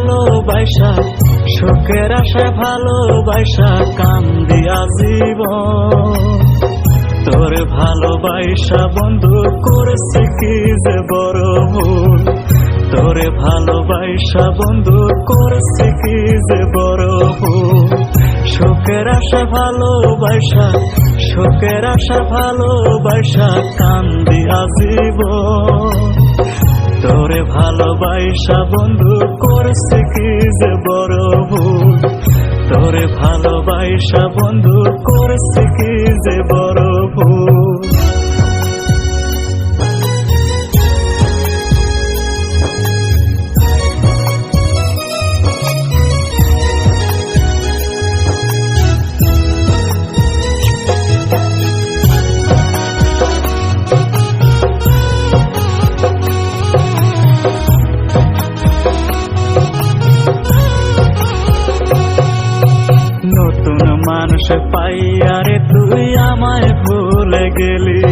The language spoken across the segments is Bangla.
ভালোবাসা, সুখের আশায় ভালোবাসা কান্দি আজীবন। তোর ভালোবাসা বন্ধু করেছে কি যে বড় ভুল, তোর ভালোবাসা বন্ধু করেছে কি যে বড় ভুল। সুখের আশা ভালোবাসা, সুখের আশা ভালোবাসা কান্দি আজীবন। তোরে ভালোবাসা বন্ধু করেছে কি যে বড় ভুল, তোরে ভালোবাসা বন্ধু করেছে কি যে বড় ভুল। নতুন মানুষ পাইয়া রে তুই আমায় ভুলে গেলি,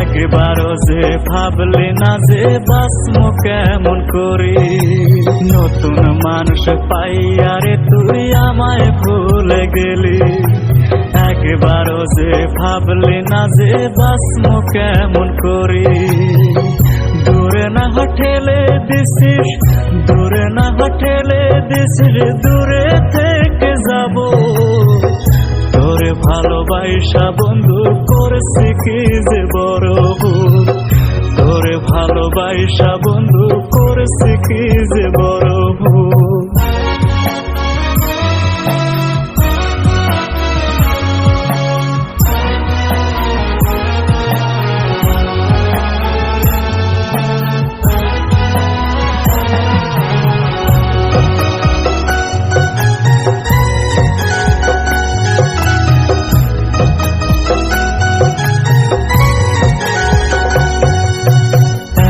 একবারও যে ভাবলি না যে বাঁচবো কেমন করি। নতুন মানুষ পাইয়া রে তুই আমায় ভুলে গেলি, একবারও যে ভাবলি না যে বাঁচবো কেমন করি। দূরে না ঠেলে দিছিস, দূরে না ঠেলে দিছিস, দূরে থেকে যাব। তোরে ভালোবাসা বন্ধু করেছি কি যে বড় ভুল, তোরে ভালোবাসা বন্ধু করেছি কি যে বড় ভুল।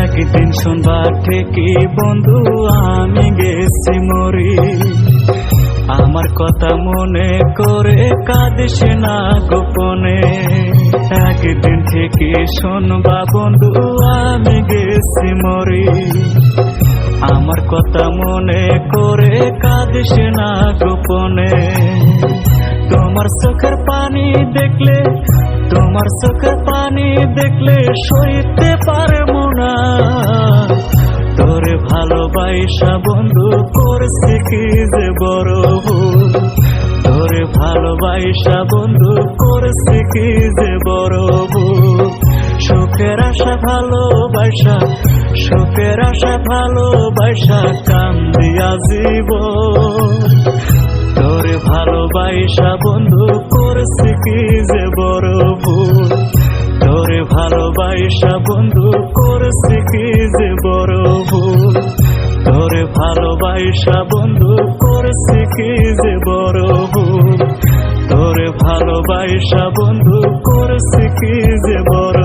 একদিন শুনবা ঠিকই বন্ধু আমি গেছি মরি, আমার কথা মনে করে কাঁদিস না গোপনে। একদিন ঠিকই শুনবা বন্ধু আমি গেছি মরি, আমার কথা মনে করে কাঁদিস না গোপনে। তোমার চোখের পানি দেখলে, তোমার চোখের পানি দেখলে সইতে পারবো না। তোরে ভালোবাসা বন্ধু করেছি কি যে বড় ভুল, তোরে ভালোবাসা বন্ধু করেছি কি যে বড় ভুল। সুখের আশা ভালোবাসা, সুখের আশা ভালোবাসা কান্দি আজীবন। তোরে ভালোবাসা বন্ধু করেছি কি যে বড় ভুল, তোরে ভালোবাসা বন্ধু করেছি কি যে বড় ভুল। তোরে ভালোবাসা বন্ধু করেছি কি যে বড় ভুল, তোরে ভালোবাসা বন্ধু করেছি কি যে বড়